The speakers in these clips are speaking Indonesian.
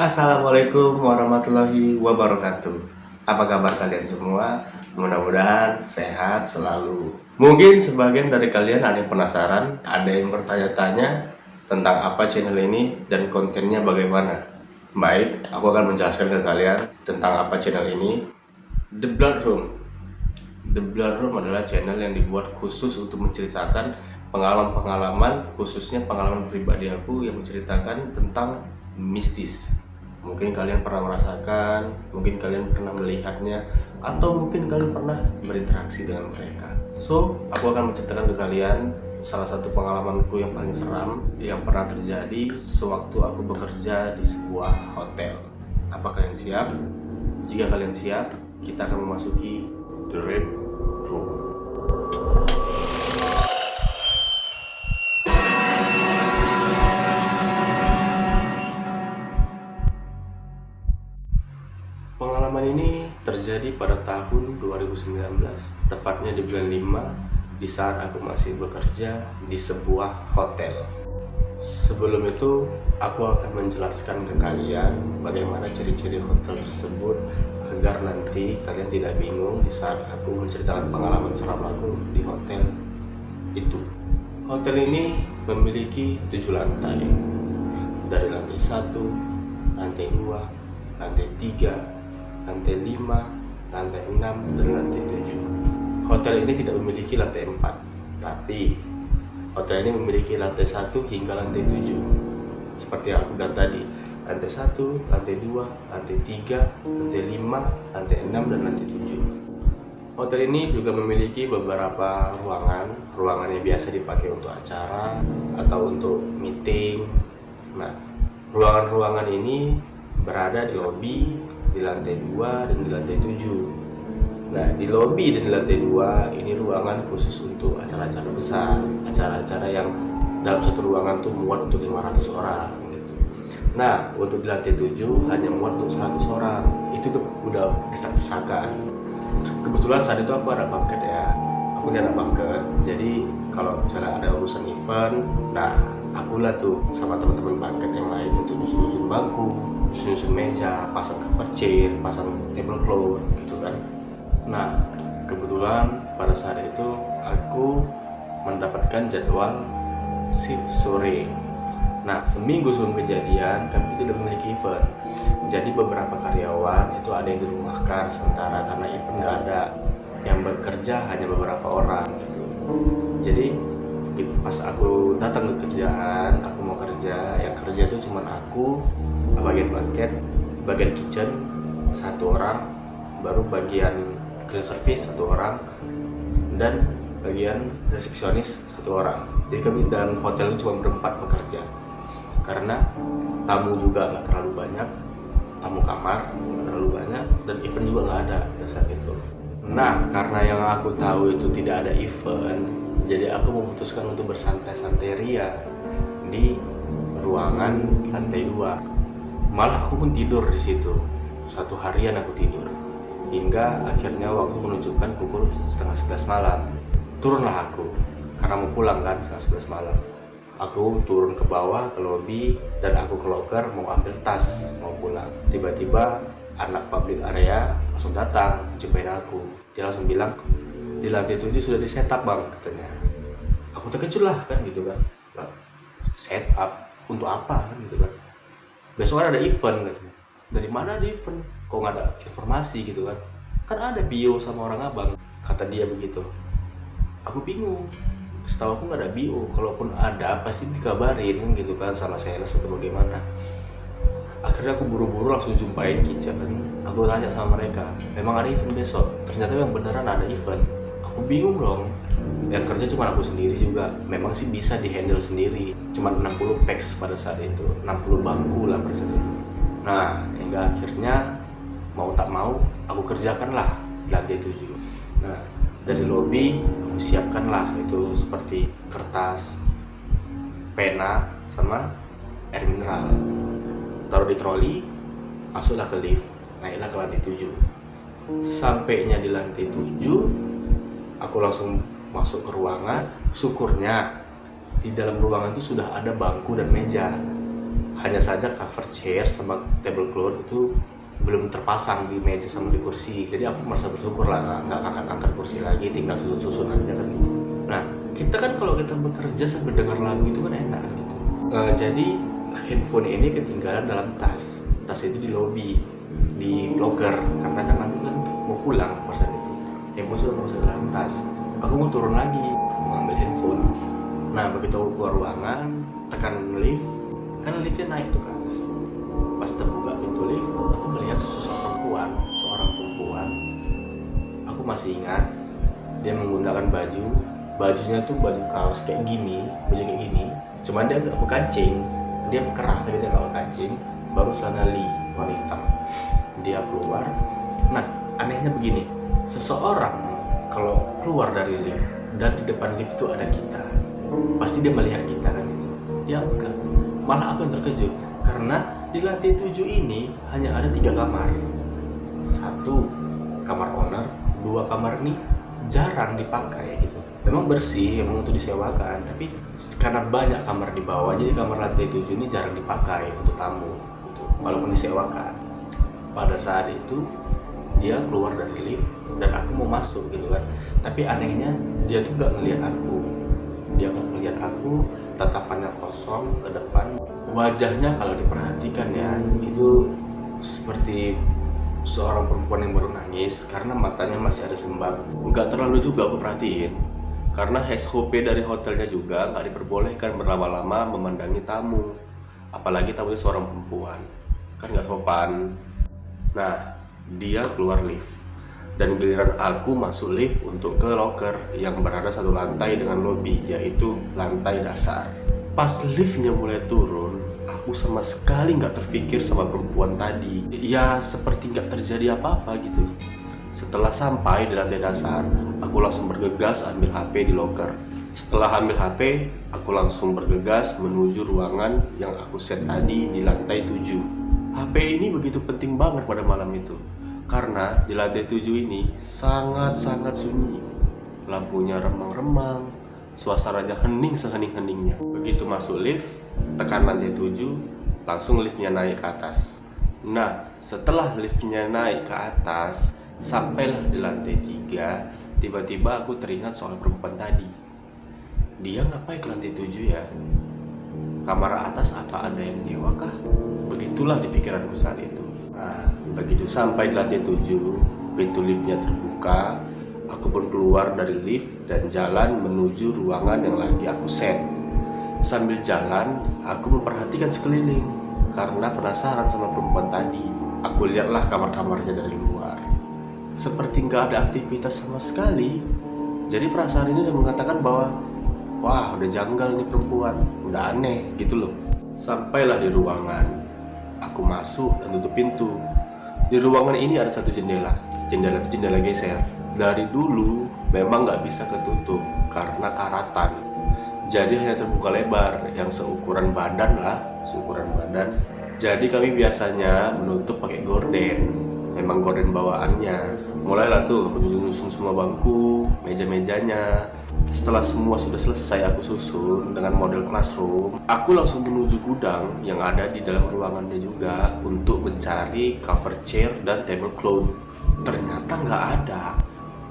Assalamualaikum warahmatullahi wabarakatuh. Apa kabar kalian semua? Mudah-mudahan sehat selalu. Mungkin sebagian dari kalian ada yang penasaran, ada yang bertanya-tanya tentang apa channel ini dan kontennya bagaimana. Baik, aku akan menjelaskan ke kalian tentang apa channel ini. The Blood Room. The Blood Room adalah channel yang dibuat khusus untuk menceritakan pengalaman-pengalaman, khususnya pengalaman pribadi aku yang menceritakan tentang mistis. Mungkin kalian pernah merasakan, mungkin kalian pernah melihatnya, atau mungkin kalian pernah berinteraksi dengan mereka. So, aku akan menceritakan ke kalian salah satu pengalamanku yang paling seram yang pernah terjadi sewaktu aku bekerja di sebuah hotel. Apa kalian siap? Jika kalian siap, kita akan memasuki The Red Room. Pengalaman ini terjadi pada tahun 2019, tepatnya di bulan 5, di saat aku masih bekerja di sebuah hotel. Sebelum itu, aku akan menjelaskan ke kalian bagaimana ciri-ciri hotel tersebut agar nanti kalian tidak bingung di saat aku menceritakan pengalaman seram aku di hotel itu. Hotel ini memiliki 7 lantai. Dari lantai 1, lantai 2, lantai 3, lantai 5, lantai 6, dan lantai 7. Hotel ini tidak memiliki lantai 4, tapi hotel ini memiliki lantai 1 hingga lantai 7. Seperti yang aku bilang tadi, lantai 1, lantai 2, lantai 3, lantai 5, lantai 6, dan lantai 7. Hotel ini juga memiliki beberapa ruangan yang biasa dipakai untuk acara atau untuk meeting. Nah, ruangan-ruangan ini berada di lobi, di lantai 2 dan di lantai 7. Nah, di lobi dan di lantai 2 ini ruangan khusus untuk acara-acara besar, acara-acara yang dalam satu ruangan tuh muat untuk 500 orang gitu. Nah, untuk di lantai 7 hanya muat untuk 100 orang. Itu udah desak-desakan. Kebetulan saat itu aku ada banket ya. Aku ini ada banket. Jadi kalau misalnya ada urusan event, nah akulah tuh sama teman-teman banket yang lain untuk nyusun bangku, nyusun meja, pasang cover chair, pasang tablecloth gitu kan. Nah, kebetulan pada saat itu aku mendapatkan jadwal shift sore. Nah, seminggu sebelum kejadian kami tidak memiliki event. Jadi beberapa karyawan itu ada yang dirumahkan sementara karena event nggak ada. Yang bekerja hanya beberapa orang gitu. Jadi pas aku datang ke kerjaan, aku mau kerja, yang kerja itu cuma aku, bagian banket, bagian kitchen 1 orang, baru bagian clean service 1 orang, dan bagian resepsionis 1 orang. Jadi kami dalam hotel itu cuma berempat bekerja karena tamu juga nggak terlalu banyak, tamu kamar nggak terlalu banyak, dan event juga nggak ada pada saat itu. Nah, karena yang aku tahu itu tidak ada event, jadi aku memutuskan untuk bersantai-santai ria di ruangan lantai 2. Malah aku pun tidur di situ. 1 harian aku tidur. Hingga akhirnya waktu menunjukkan pukul setengah 11 malam. Turunlah aku, karena mau pulang kan setengah 11 malam. Aku turun ke bawah, ke lobi, dan aku ke loker mau ambil tas, mau pulang. Tiba-tiba anak public area langsung datang, jumpain aku. Dia langsung bilang, di lantai 7 sudah di setup bang, katanya. Aku terkejut lah kan gitu kan. Setup? Untuk apa kan gitu kan. Besok kan ada event katanya. Dari mana ada event? Kok nggak ada informasi gitu kan? Kan ada bio sama orang abang, kata dia begitu. Aku bingung. Setahu aku nggak ada bio. Kalaupun ada pasti dikabarin kan gitu kan sama sales atau bagaimana. Akhirnya aku buru-buru langsung jumpain kitchen. Aku tanya sama mereka, memang ada event besok? Ternyata memang beneran ada event. Aku bingung dong. Yang kerja cuma aku sendiri juga. Memang sih bisa dihandle sendiri. Cuma 60 packs pada saat itu, 60 bangku lah pada saat itu. Nah, hingga akhirnya mau tak mau aku kerjakanlah di lantai 7. Nah, dari lobi aku siapkanlah itu seperti kertas, pena, sama air mineral. Taruh di troli, masuklah ke lift, naiklah ke lantai 7. Sampainya di lantai 7, aku langsung masuk ke ruangan. Syukurnya di dalam ruangan itu sudah ada bangku dan meja. Hanya saja cover chair sama tablecloth itu belum terpasang di meja sama di kursi. Jadi aku merasa bersyukur lah, nggak angkat kursi lagi, tinggal susun aja kan gitu. Nah, kita kan kalau kita bekerja sambil dengar lagu itu kan enak kan gitu. Jadi handphone ini ketinggalan dalam tas itu di lobby, di locker, karena kan aku kan mau pulang pada saat itu. Handphone sudah masuk dalam tas. Aku mau turun lagi, mau ambil handphone. Nah, begitu aku keluar ruangan, tekan lift, kan liftnya naik tuh ke atas. Pas terbuka pintu lift, aku melihat seorang perempuan. Aku masih ingat dia menggunakan bajunya tuh baju kaos kayak gini, cuman dia agak berkancing, dia kerah tapi dia nggak berkancing, baru celana warna hitam. Dia keluar. Nah, anehnya begini, seseorang kalau keluar dari lift dan di depan lift tuh ada kita, pasti dia melihat kita kan itu. Dia enggak, malah aku yang terkejut karena di lantai 7 ini hanya ada 3 kamar. 1 kamar owner, 2 kamar nih jarang dipakai gitu. Memang bersih, memang untuk disewakan, tapi karena banyak kamar di bawah, jadi kamar lantai 7 ini jarang dipakai untuk tamu gitu, walaupun disewakan. Pada saat itu dia keluar dari lift dan aku mau masuk gitu kan, tapi anehnya dia tuh nggak ngelihat aku, tatapannya kosong ke depan. Wajahnya kalau diperhatikan ya, itu seperti seorang perempuan yang baru nangis karena matanya masih ada sembab. Nggak terlalu juga aku perhatiin, karena SOP dari hotelnya juga nggak diperbolehkan berlama-lama memandangi tamu, apalagi tamunya seorang perempuan, kan nggak sopan. Nah, dia keluar lift dan giliran aku masuk lift untuk ke locker yang berada satu lantai dengan lobby, yaitu lantai dasar. Pas liftnya mulai turun, aku sama sekali nggak terpikir sama perempuan tadi. Ya seperti nggak terjadi apa-apa gitu. Setelah sampai di lantai dasar, aku langsung bergegas ambil HP di locker. Setelah ambil HP, aku langsung bergegas menuju ruangan yang aku set tadi di lantai 7. HP ini begitu penting banget pada malam itu, karena di lantai 7 ini sangat-sangat sunyi. Lampunya remang-remang, suasananya hening sehening-heningnya. Begitu masuk lift, tekan lantai 7, langsung liftnya naik ke atas. Nah, setelah liftnya naik ke atas, sampailah di lantai 3, tiba-tiba aku teringat soal perempuan tadi. Dia ngapain ke lantai 7 ya? Kamar atas apa ada yang nyewa kah? Begitulah di pikiranku saat itu. Nah, begitu sampai di lantai 7, pintu liftnya terbuka. Aku pun keluar dari lift dan jalan menuju ruangan yang lagi aku set. Sambil jalan, aku memperhatikan sekeliling karena penasaran sama perempuan tadi. Aku lihatlah kamar-kamarnya dari luar. Seperti nggak ada aktivitas sama sekali. Jadi perasaan ini udah mengatakan bahwa wah, udah janggal nih perempuan, udah aneh gitu loh. Sampailah di ruangan, aku masuk dan tutup pintu. Di ruangan ini ada satu jendela. Jendela itu jendela geser. Dari dulu memang nggak bisa ketutup karena karatan. Jadi hanya terbuka lebar yang seukuran badan lah, seukuran badan. Jadi kami biasanya menutup pakai gorden. Memang gorden bawaannya. Mulailah tuh aku nyusun semua bangku, meja-mejanya. Setelah semua sudah selesai aku susun dengan model classroom, aku langsung menuju gudang yang ada di dalam ruangannya juga untuk mencari cover chair dan tablecloth. Ternyata nggak ada.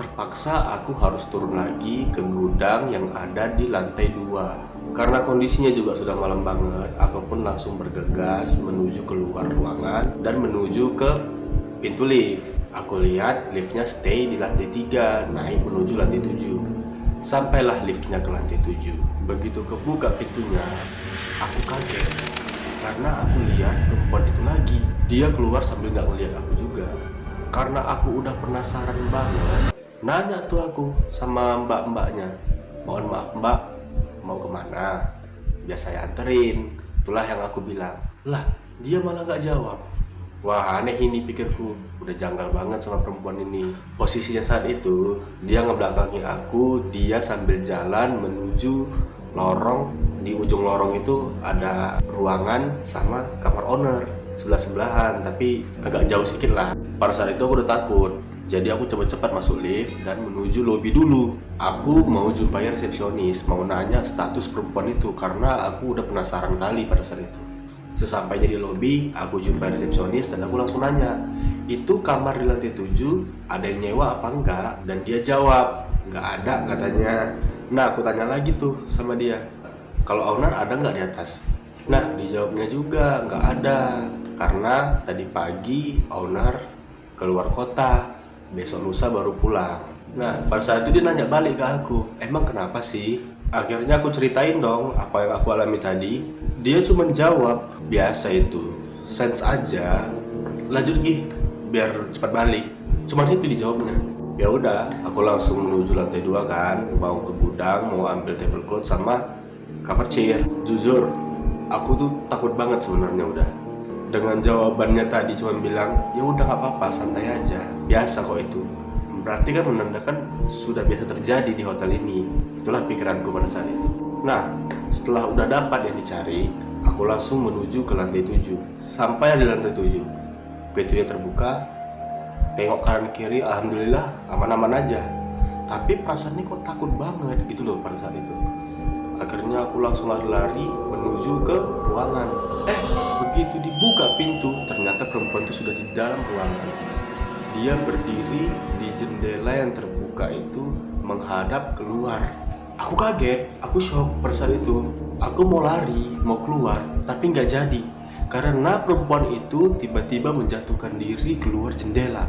Terpaksa aku harus turun lagi ke gudang yang ada di lantai 2. Karena kondisinya juga sudah malam banget, aku pun langsung bergegas menuju keluar ruangan dan menuju ke pintu lift. Aku lihat liftnya stay di lantai 3, naik menuju lantai 7. Sampailah liftnya ke lantai 7. Begitu kebuka pintunya, aku kaget karena aku lihat perempuan itu lagi. Dia keluar sambil gak ngeliat aku juga. Karena aku udah penasaran banget, nanya tuh aku sama mbak-mbaknya, mohon maaf mbak, mau kemana? Biar saya anterin. Itulah yang aku bilang. Lah, dia malah gak jawab. Wah, aneh ini pikirku. Udah janggal banget sama perempuan ini. Posisinya saat itu, dia ngebelakangi aku. Dia sambil jalan menuju lorong. Di ujung lorong itu ada ruangan sama kamar owner, sebelah-sebelahan, tapi agak jauh sedikit lah. Pada saat itu aku udah takut. Jadi aku cepat-cepat masuk lift dan menuju lobi dulu. Aku mau jumpai resepsionis, mau nanya status perempuan itu karena aku udah penasaran kali pada saat itu. Sesampainya di lobi, aku jumpa resepsionis dan aku langsung nanya, itu kamar di lantai 7 ada yang nyewa apa enggak? Dan dia jawab, nggak ada katanya. Nah, aku tanya lagi tuh sama dia, kalau owner ada nggak di atas? Nah, dijawabnya juga nggak ada, karena tadi pagi owner keluar kota, besok lusa baru pulang. Nah, pada saat itu dia nanya balik ke aku, emang kenapa sih? Akhirnya aku ceritain dong apa yang aku alami tadi. Dia cuma jawab, biasa itu, sense aja, lanjut gih, biar cepat balik. Cuman itu dijawabnya. Ya udah, aku langsung menuju lantai 2 kan, mau ke gudang, mau ambil tablecloth sama cover chair. Jujur, aku tuh takut banget sebenarnya udah. Dengan jawabannya tadi cuma bilang, ya udah nggak apa-apa, santai aja, biasa kok itu. Berarti kan menandakan sudah biasa terjadi di hotel ini. Itulah pikiranku pada saat itu. Nah, setelah udah dapat yang dicari, aku langsung menuju ke lantai 7. Sampai di lantai 7, pintunya terbuka, tengok kanan kiri, alhamdulillah aman-aman aja. Tapi perasaannya kok takut banget gitu loh pada saat itu. Akhirnya aku langsung lari-lari menuju ke ruangan. Begitu dibuka pintu, ternyata perempuan itu sudah di dalam ruangan. Dia berdiri di jendela yang terbuka itu menghadap keluar. Aku kaget, aku shock pada saat itu. Aku mau lari, mau keluar, tapi nggak jadi. Karena perempuan itu tiba-tiba menjatuhkan diri keluar jendela.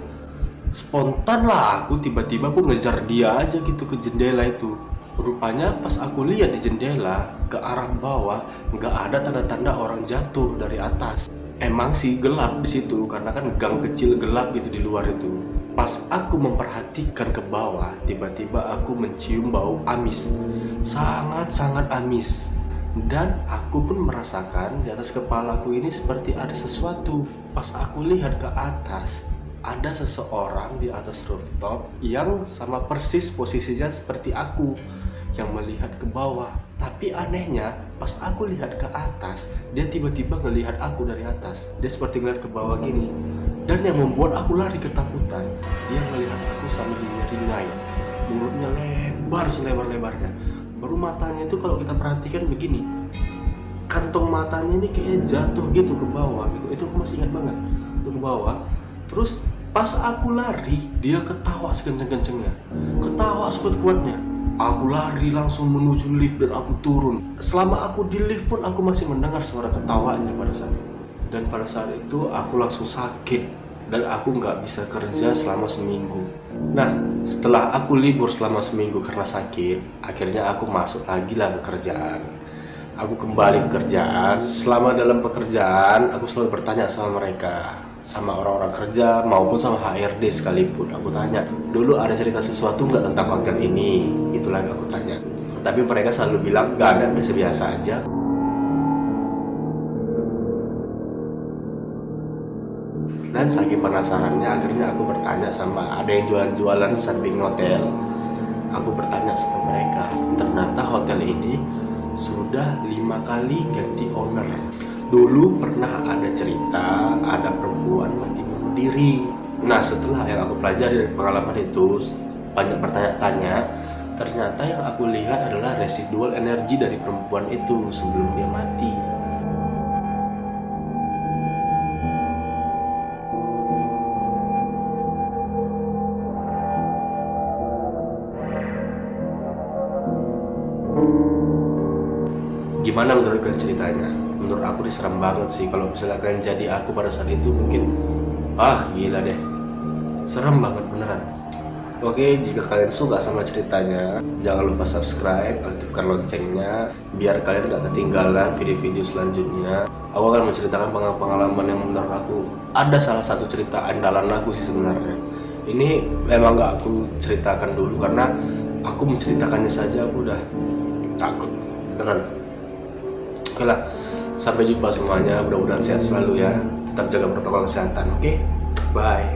Spontan lah aku, tiba-tiba aku ngejar dia aja gitu ke jendela itu. Rupanya pas aku lihat di jendela ke arah bawah nggak ada tanda-tanda orang jatuh dari atas. Emang sih gelap di situ karena kan gang kecil gelap gitu di luar itu. Pas aku memperhatikan ke bawah, tiba-tiba aku mencium bau amis, sangat-sangat amis. Dan aku pun merasakan di atas kepalaku ini seperti ada sesuatu. Pas aku lihat ke atas, ada seseorang di atas rooftop yang sama persis posisinya seperti aku yang melihat ke bawah. Tapi anehnya, pas aku lihat ke atas, dia tiba-tiba ngelihat aku dari atas. Dia seperti ngelihat ke bawah gini. Dan yang membuat aku lari ketakutan, dia melihat aku sambil menyeringai. Mulutnya lebar selebar-lebarnya. Baru matanya itu kalau kita perhatikan begini, kantong matanya ini kayak jatuh gitu ke bawah gitu. Itu aku masih ingat banget, itu ke bawah. Terus pas aku lari, dia ketawa sekenceng-kencengnya, ketawa sekuat-kuatnya. Aku lari langsung menuju lift dan aku turun. Selama aku di lift pun aku masih mendengar suara ketawanya pada saat itu. Dan pada saat itu aku langsung sakit dan aku nggak bisa kerja selama seminggu. Nah, setelah aku libur selama seminggu karena sakit, akhirnya aku masuk lagi lah ke kerjaan. Aku kembali ke kerjaan. Selama dalam pekerjaan, aku selalu bertanya sama mereka, sama orang-orang kerja maupun sama HRD sekalipun. Aku tanya, dulu ada cerita sesuatu nggak tentang hotel ini? Itulah yang aku tanya. Tapi mereka selalu bilang nggak ada, biasa-biasa aja. Dan saking penasarannya, akhirnya aku bertanya sama ada yang jualan-jualan samping hotel. Aku bertanya sama mereka, ternyata hotel ini sudah 5 kali ganti owner. Dulu pernah ada cerita ada perempuan mati bunuh diri. Nah, setelah yang aku pelajari dari pengalaman itu, banyak bertanya-tanya, ternyata yang aku lihat adalah residual energi dari perempuan itu sebelum dia mati. Gimana menurut kalian ceritanya? Menurut aku ini serem banget sih. Kalau misalnya kalian jadi aku pada saat itu mungkin gila deh, serem banget beneran. Oke, jika kalian suka sama ceritanya, jangan lupa subscribe, aktifkan loncengnya biar kalian gak ketinggalan video-video selanjutnya. Aku akan menceritakan pengalaman yang menurut aku ada salah satu cerita andalan aku sih sebenarnya. Ini memang gak aku ceritakan dulu karena aku menceritakannya saja aku udah takut beneran. Oke lah, sampai jumpa semuanya, mudah-mudahan sehat selalu ya, tetap jaga protokol kesehatan. Oke, bye.